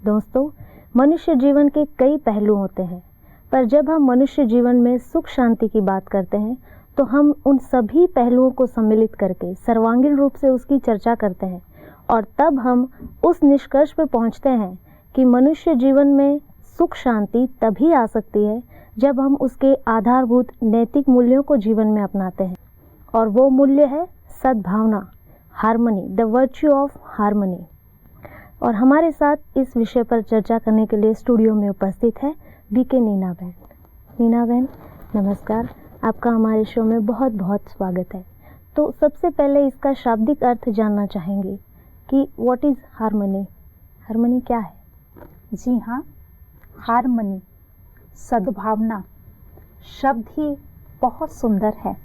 दोस्तों, मनुष्य जीवन के कई पहलू होते हैं, पर जब हम मनुष्य जीवन में सुख शांति की बात करते हैं तो हम उन सभी पहलुओं को सम्मिलित करके सर्वांगीण रूप से उसकी चर्चा करते हैं और तब हम उस निष्कर्ष पर पहुंचते हैं कि मनुष्य जीवन में सुख शांति तभी आ सकती है जब हम उसके आधारभूत नैतिक मूल्यों को जीवन में अपनाते हैं, और वो मूल्य है सद्भावना, harmony, the virtue of harmony. और हमारे साथ इस विषय पर चर्चा करने के लिए स्टूडियो में उपस्थित है बीके नीना बहन। नीना बहन, नमस्कार, आपका हमारे शो में बहुत बहुत स्वागत है। तो सबसे पहले इसका शाब्दिक अर्थ जानना चाहेंगे कि व्हाट इज़ हार्मनी? हार्मनी क्या है? जी हाँ, हार्मनी, सद्भावना शब्द ही बहुत सुंदर है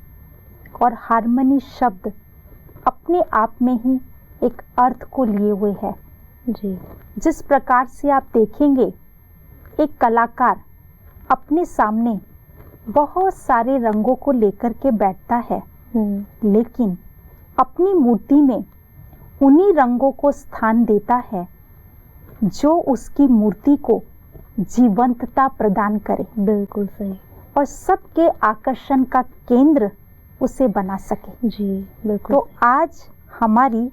और हार्मनी शब्द अपने आप में ही एक अर्थ को लिए हुए है। जी, जिस प्रकार से आप देखेंगे, एक कलाकार अपने सामने बहुत सारे रंगों को लेकर के बैठता है, लेकिन अपनी मूर्ति में उन्हीं रंगों को स्थान देता है जो उसकी मूर्ति को जीवंतता प्रदान करे। बिल्कुल सही। और सबके आकर्षण का केंद्र उसे बना सके। जी बिल्कुल। तो आज हमारी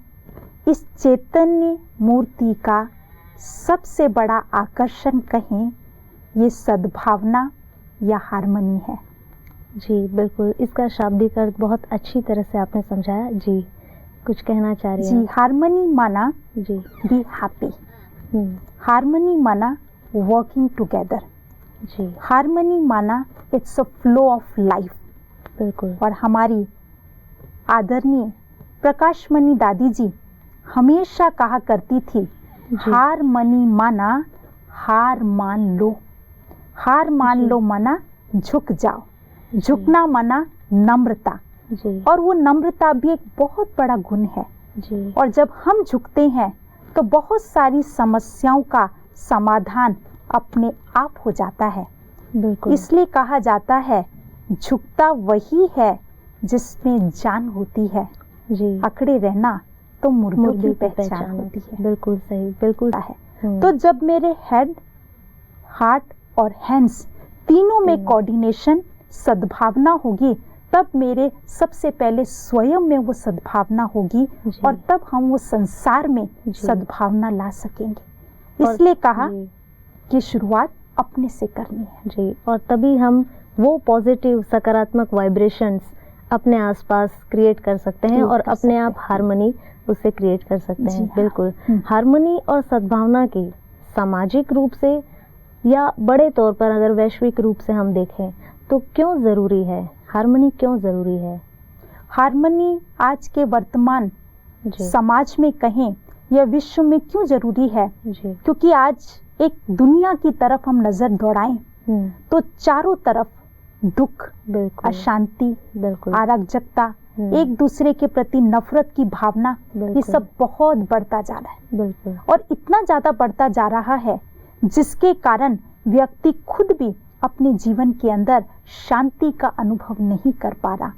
इस चैतन्य मूर्ति का सबसे बड़ा आकर्षण कहें, ये सद्भावना या हार्मनी है। जी बिल्कुल, इसका शाब्दिक अर्थ बहुत अच्छी तरह से आपने समझाया। जी, कुछ कहना चाह रही हैं? जी, हार्मनी माना जी बी हैप्पी, हार्मनी माना वर्किंग टुगेदर, जी हार्मनी माना it's a flow of life. बिल्कुल। और हमारी आदरणीय प्रकाशमणि दादी जी हमेशा कहा करती थी, हार्मनी माना हार मान लो। हार मान लो माना झुक जाओ, झुकना माना नम्रता। जी। और वो नम्रता भी एक बहुत बड़ा गुण है। जी। और जब हम झुकते हैं तो बहुत सारी समस्याओं का समाधान अपने आप हो जाता है। बिल्कुल। इसलिए कहा जाता है, झुकता वही है जिसमें जान होती है। जी। अकड़े रहना तो मुर्दों की पहचान होती है। बिल्कुल सही, बिल्कुल है। तो जब मेरे हेड, हार्ट और हैंड्स तीनों में कोऑर्डिनेशन, सद्भावना होगी, तब मेरे सबसे पहले स्वयं में वो सद्भावना होगी और तब हम वो संसार में सद्भावना ला सकेंगे। इसलिए कहा कि शुरुआत अपने से करनी है। जी, और तभी हम वो पॉजिटिव सकारात्मक वाइब्रेशंस अपने आसपास क्रिएट कर सकते हैं और अपने आप हार्मनी उससे क्रिएट कर सकते हैं। बिल्कुल। हार्मनी और सद्भावना की सामाजिक रूप से या बड़े तौर पर अगर वैश्विक रूप से हम देखें तो क्यों ज़रूरी है? हार्मनी क्यों ज़रूरी है? हार्मनी आज के वर्तमान समाज में कहें या विश्व में क्यों ज़रूरी है? क्योंकि आज एक दुनिया की तरफ हम नज़र दौड़ाएं तो चारों तरफ दुख, अशांति, अराजकता, एक दूसरे के प्रति नफरत की भावना, ये सब बहुत बढ़ता जा रहा है। बिल्कुल। और इतना ज़्यादा बढ़ता जा रहा है जिसके कारण व्यक्ति खुद भी अपने जीवन के अंदर शांति का अनुभव नहीं कर पा रहा।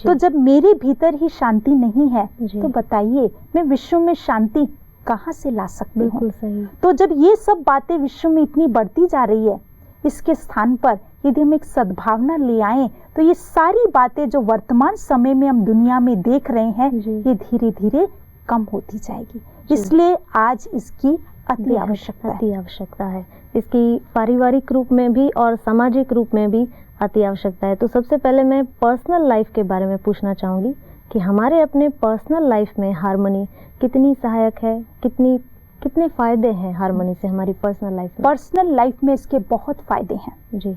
तो जब मेरे भीतर ही शांति नहीं है तो बताइए मैं विश्व में शांति कहाँ से ला सकती हूँ? बिल्कुल सही। तो जब ये सब बातें विश्व में इतनी बढ़ती जा रही है, इसके स्थान पर यदि हम एक सद्भावना ले आएं तो ये सारी बातें जो वर्तमान समय में हम दुनिया में देख रहे हैं, ये धीरे धीरे कम होती जाएगी। इसलिए आज इसकी अति आवश्यकता है। इसकी पारिवारिक रूप में भी और सामाजिक रूप में भी अति आवश्यकता है। तो सबसे पहले मैं पर्सनल लाइफ के बारे में पूछना चाहूँगी कि हमारे अपने पर्सनल लाइफ में हार्मनी कितनी सहायक है, कितने फ़ायदे हैं हार्मनी से हमारी पर्सनल लाइफ में? पर्सनल लाइफ में इसके बहुत फ़ायदे हैं। जी।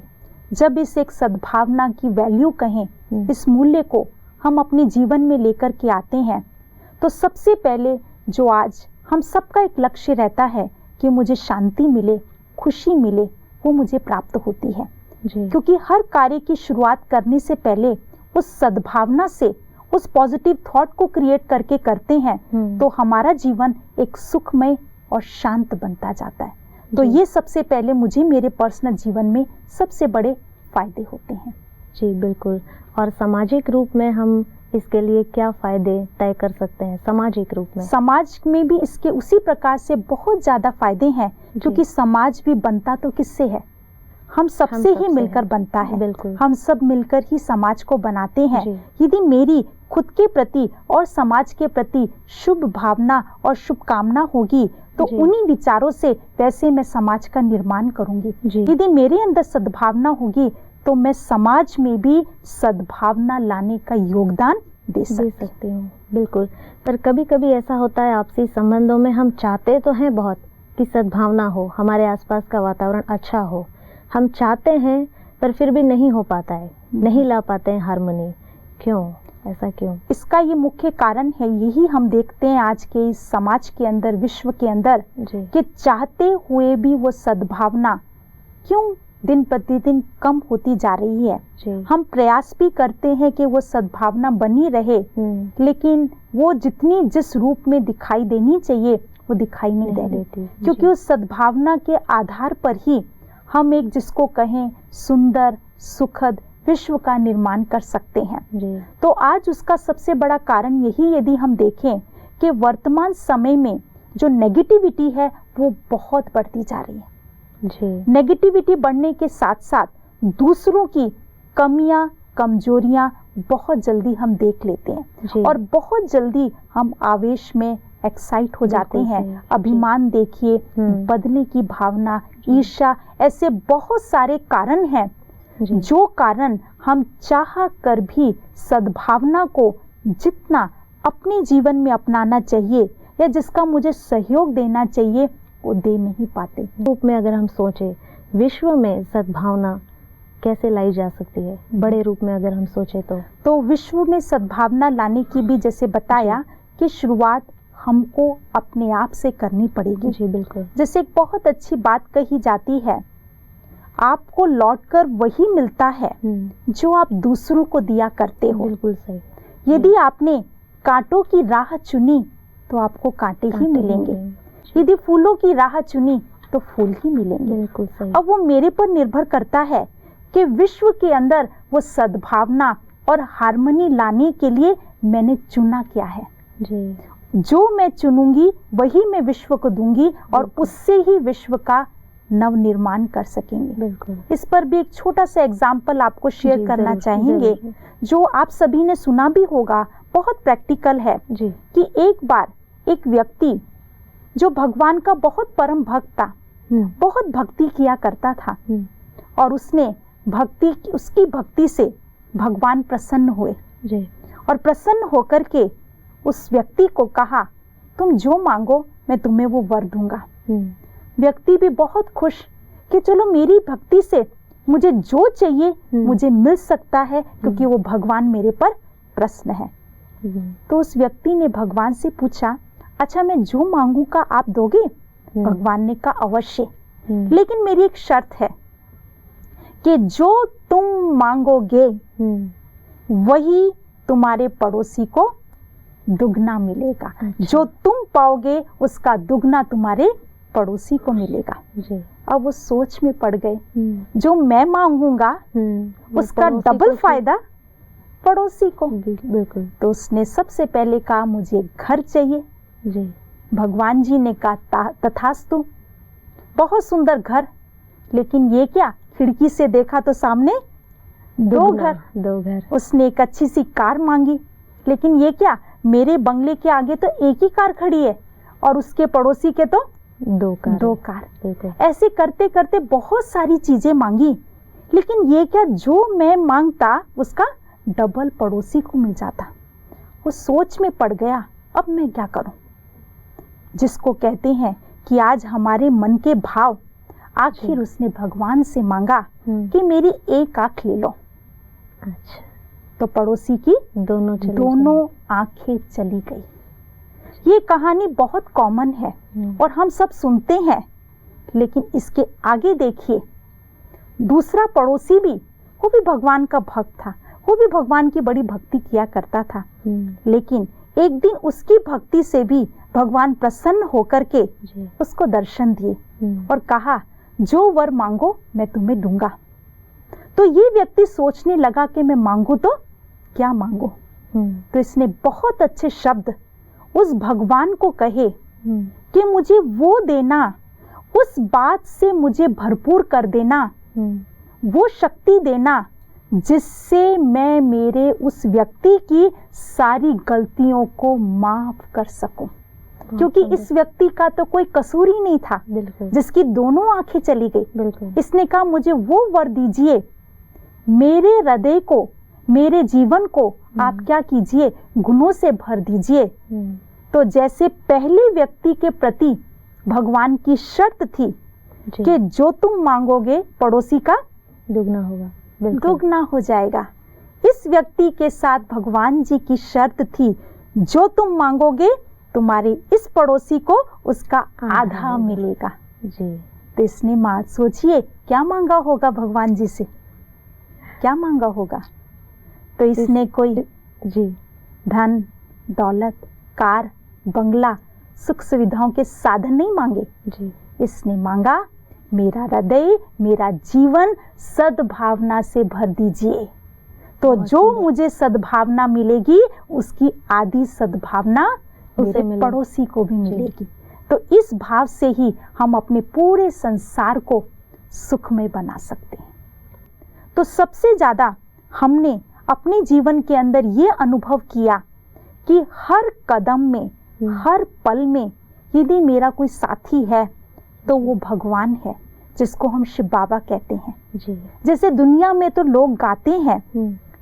जब इस एक सद्भावना की वैल्यू कहें, इस मूल्य को हम अपने जीवन में लेकर के आते हैं तो सबसे पहले जो आज हम सबका एक लक्ष्य रहता है कि मुझे शांति मिले, खुशी मिले, वो मुझे प्राप्त होती है। क्योंकि हर कार्य की शुरुआत करने से पहले उस सद्भावना से, उस पॉजिटिव थॉट को क्रिएट करके करते हैं तो हमारा जीवन एक सुखमय और शांत बनता जाता है। तो ये सबसे पहले मुझे मेरे पर्सनल जीवन में सबसे बड़े फायदे होते हैं। जी बिल्कुल। और सामाजिक रूप में हम इसके लिए क्या फायदे तय कर सकते हैं सामाजिक रूप में? समाज में भी इसके उसी प्रकार से बहुत ज्यादा फायदे हैं, क्योंकि समाज भी बनता तो किससे है? हम सबसे ही मिलकर बनता है। बिल्कुल। हम सब मिलकर ही समाज को बनाते हैं। यदि मेरी खुद के प्रति और समाज के प्रति शुभ भावना और शुभकामना होगी तो उन्हीं विचारों से वैसे मैं समाज का निर्माण करूंगी। यदि मेरे अंदर सद्भावना होगी तो मैं समाज में भी सद्भावना लाने का योगदान दे सकती हूँ। बिल्कुल। पर कभी कभी ऐसा होता है आपसी संबंधों में, हम चाहते तो हैं बहुत कि सद्भावना हो, हमारे आसपास का वातावरण अच्छा हो, हम चाहते हैं पर फिर भी नहीं हो पाता है, नहीं ला पाते हैं हार्मनी। क्यों? ऐसा क्यों? इसका ये मुख्य कारण है, यही हम देखते हैं आज के इस समाज के अंदर, विश्व के अंदर, कि चाहते हुए भी वो सद्भावना क्यों दिन प्रतिदिन कम होती जा रही है। हम प्रयास भी करते हैं कि वो सद्भावना बनी रहे, लेकिन वो जितनी जिस रूप में दिखाई देनी चाहिए वो दिखाई नहीं दे देती, क्योंकि उस सद्भावना के आधार पर ही हम एक जिसको कहें सुंदर सुखद विश्व का निर्माण कर सकते हैं। तो आज उसका सबसे बड़ा कारण यही, यदि हम देखें कि वर्तमान समय में जो नेगेटिविटी है वो बहुत बढ़ती जा रही है। नेगेटिविटी बढ़ने के साथ साथ दूसरों की कमियां कमजोरियां बहुत जल्दी हम देख लेते हैं और बहुत जल्दी हम आवेश में एक्साइट हो जाते हैं। अभिमान देखिए, बदले की भावना, ईर्ष्या, ऐसे बहुत सारे कारण हैं जो कारण हम चाह कर भी सद्भावना को जितना अपने जीवन में अपनाना चाहिए या जिसका मुझे सहयोग देना चाहिए वो दे नहीं पाते। रूप में अगर हम सोचें, विश्व में सद्भावना कैसे लाई जा सकती है? बड़े रूप में अगर हम सोचें तो विश्व में सद्भावना लाने की भी जैसे बताया कि शुरुआत हमको अपने आप से करनी पड़ेगी। जी बिल्कुल। जैसे एक बहुत अच्छी बात कही जाती है, आपको लौटकर वही मिलता है जो आप दूसरों को दिया करते हो। बिल्कुल सही। यदि आपने कांटों की राह चुनी तो आपको कांटे ही मिलेंगे, यदि फूलों की राह चुनी तो फूल ही मिलेंगे। बिल्कुल सही। अब वो मेरे पर निर्भर करता है कि विश्व के अंदर वो सद्भावना और हार्मनी लाने के लिए मैंने चुना क्या है। जो मैं चुनूंगी वही मैं विश्व को दूंगी और उससे ही विश्व का नव निर्माण कर सकेंगे। बिल्कुल। इस पर भी एक छोटा सा एग्जाम्पल आपको शेयर करना चाहेंगे, जो आप सभी ने सुना भी होगा, बहुत प्रैक्टिकल है कि एक बार एक व्यक्ति जो भगवान का बहुत परम भक्त था, बहुत भक्ति किया करता था और उसकी भक्ति से भगवान प्रसन्न हुए और प्रसन्न होकर के उस व्यक्ति को कहा, तुम जो मांगो मैं तुम्हें वो वर दूंगा। व्यक्ति भी बहुत खुश कि चलो मेरी भक्ति से मुझे जो चाहिए मुझे मिल सकता है, क्योंकि वो भगवान मेरे पर प्रसन्न है। तो उस व्यक्ति ने भगवान से पूछा, अच्छा मैं जो मांगूंगा आप दोगे? भगवान ने कहा अवश्य, लेकिन मेरी एक शर्त है कि जो तुम मांगोगे वही तुम्हारे पड़ोसी को दुगना मिलेगा। जो तुम पाओगे उसका दुगना तुम्हारे पड़ोसी को मिलेगा। अब वो सोच में पड़ गए, जो मैं मांगूंगा उसका डबल फायदा पड़ोसी को। बिल्कुल। तो उसने सबसे पहले कहा मुझे घर चाहिए। भगवान जी ने कहा तथास्तु, बहुत सुंदर घर, लेकिन ये क्या, खिड़की से देखा तो सामने दो घर। उसने एक अच्छी सी कार मांगी, लेकिन ये क्या, मेरे बंगले के आगे तो एक ही कार खड़ी है और उसके पड़ोसी के तो दो कार। ऐसे करते करते बहुत सारी चीजें मांगी, लेकिन ये क्या, जो मैं मांगता उसका डबल पड़ोसी को मिल जाता। वो सोच में पड़ गया, अब मैं क्या करूं? जिसको कहते हैं कि आज हमारे मन के भाव, आखिर उसने भगवान से मांगा कि मेरी एक आंख ले लो। अच्छा। तो पड़ोसी की दोनों आंखें चली गई। ये कहानी बहुत कॉमन है और हम सब सुनते हैं, लेकिन इसके आगे देखिए, दूसरा पड़ोसी भी, वो भी भगवान का भक्त था, वो भी भगवान की बड़ी भक्ति किया करता था, लेकिन एक दिन उसकी भक्ति से भी भगवान प्रसन्न होकर के उसको दर्शन दिए और कहा, जो वर मांगो मैं तुम्हें दूंगा। तो ये व्यक्ति सोचने लगा कि मैं मांगू तो क्या मांगू। तो इसने बहुत अच्छे शब्द उस भगवान को कहे कि मुझे वो देना, उस बात से मुझे भरपूर कर देना, वो शक्ति देना जिससे मैं मेरे उस व्यक्ति की सारी गलतियों को माफ कर सकूं, क्योंकि इस व्यक्ति का तो कोई कसूर ही नहीं था, जिसकी दोनों आंखें चली गई। इसने कहा मुझे वो वर दीजिए, मेरे हृदय को, मेरे जीवन को आप क्या कीजिए, गुणों से भर दीजिए। तो जैसे पहले व्यक्ति के प्रति भगवान की शर्त थी कि जो तुम मांगोगे पड़ोसी का दुगना होगा, दुगना हो जाएगा, इस व्यक्ति के साथ भगवान जी की शर्त थी जो तुम मांगोगे तुम्हारे इस पड़ोसी को उसका आधा मिलेगा जी। तो इसने सोचिए क्या मांगा होगा भगवान जी से, क्या मांगा होगा। तो इसने कोई जी धन दौलत, कार, बंगला, सुख सुविधाओं के साधन नहीं मांगे जी। इसने मांगा मेरा हृदय, मेरा जीवन सद्भावना से भर दीजिए। तो जो मुझे सद्भावना मिलेगी उसकी आधी सद्भावना मेरे पड़ोसी को भी मिलेगी। तो इस भाव से ही हम अपने पूरे संसार को सुखमय बना सकते हैं। तो सबसे ज्यादा हमने अपने जीवन के अंदर ये अनुभव किया कि हर कदम में, हर पल में यदि मेरा कोई साथी है तो वो भगवान है, जिसको हम शिव बाबा कहते हैं जी। जैसे दुनिया में तो लोग गाते हैं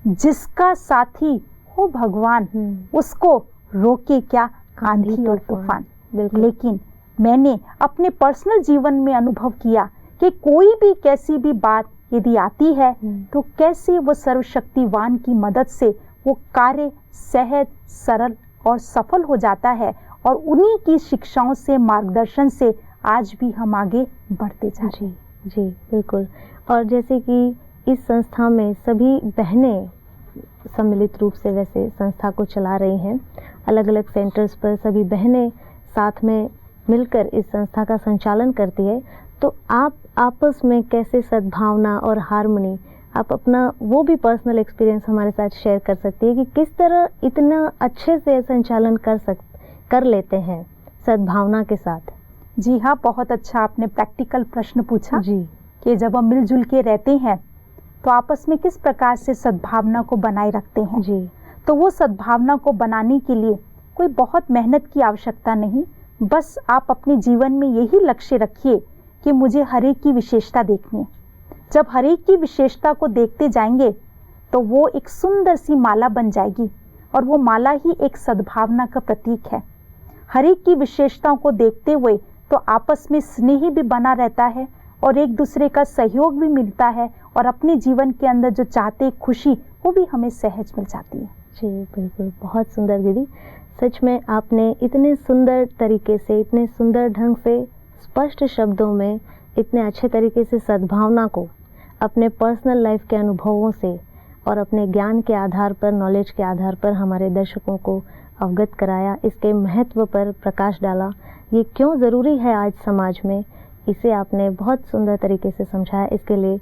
जिसका साथी हो भगवान, उसको रोके क्या आंधी और तूफान। लेकिन मैंने अपने पर्सनल जीवन में अनुभव किया कि कोई भी कैसी भी बात यदि आती है तो कैसे वो सर्वशक्तिवान की मदद से वो कार्य सहज, सरल और सफल हो जाता है। और उन्हीं की शिक्षाओं से, मार्गदर्शन से आज भी हम आगे बढ़ते जा रहे हैं। जी बिल्कुल। और जैसे कि इस संस्था में सभी बहनें सम्मिलित रूप से वैसे संस्था को चला रही हैं, अलग अलग सेंटर्स पर सभी बहनें साथ में मिलकर इस संस्था का संचालन करती है। तो आप आपस में कैसे सद्भावना और हार्मनी, आप अपना वो भी पर्सनल एक्सपीरियंस हमारे साथ शेयर कर सकती है कि किस तरह इतना अच्छे से संचालन कर लेते हैं सद्भावना के साथ। जी हाँ, बहुत अच्छा आपने प्रैक्टिकल प्रश्न पूछा जी कि जब हम मिलजुल के रहते हैं तो आपस में किस प्रकार से सद्भावना को बनाए रखते हैं जी। तो वो सद्भावना को बनाने के लिए कोई बहुत मेहनत की आवश्यकता नहीं, बस आप अपने जीवन में यही लक्ष्य रखिए कि मुझे हर एक की विशेषता देखनी है। जब हर एक की विशेषता को देखते जाएंगे तो वो एक सुंदर सी माला बन जाएगी और वो माला ही एक सद्भावना का प्रतीक है। हर एक की विशेषताओं को देखते हुए तो आपस में स्नेह भी बना रहता है और एक दूसरे का सहयोग भी मिलता है और अपने जीवन के अंदर जो चाहते खुशी वो भी हमें सहज मिल जाती है। जी बिल्कुल, बहुत सुंदर दीदी। सच में आपने इतने सुंदर तरीके से, इतने सुंदर ढंग से, स्पष्ट शब्दों में, इतने अच्छे तरीके से सद्भावना को अपने पर्सनल लाइफ के अनुभवों से और अपने ज्ञान के आधार पर, नॉलेज के आधार पर हमारे दर्शकों को अवगत कराया, इसके महत्व पर प्रकाश डाला। ये क्यों ज़रूरी है आज समाज में, इसे आपने बहुत सुंदर तरीके से समझाया। इसके लिए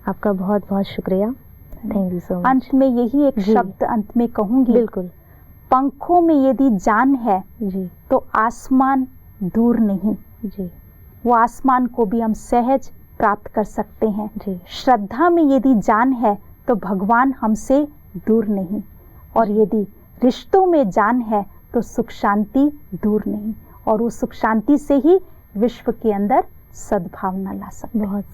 आपका बहुत बहुत शुक्रिया। Thank you so much. अंत में यही एक शब्द अंत में कहूँगी, बिल्कुल, पंखों में यदि जान है जी तो आसमान दूर नहीं जी। वो आसमान को भी हम सहज प्राप्त कर सकते हैं जी। श्रद्धा में यदि जान है तो भगवान हमसे दूर नहीं, और यदि रिश्तों में जान है तो सुख शांति दूर नहीं, और उस सुख शांति से ही विश्व के अंदर सद्भावना ला सकते हैं। बहुत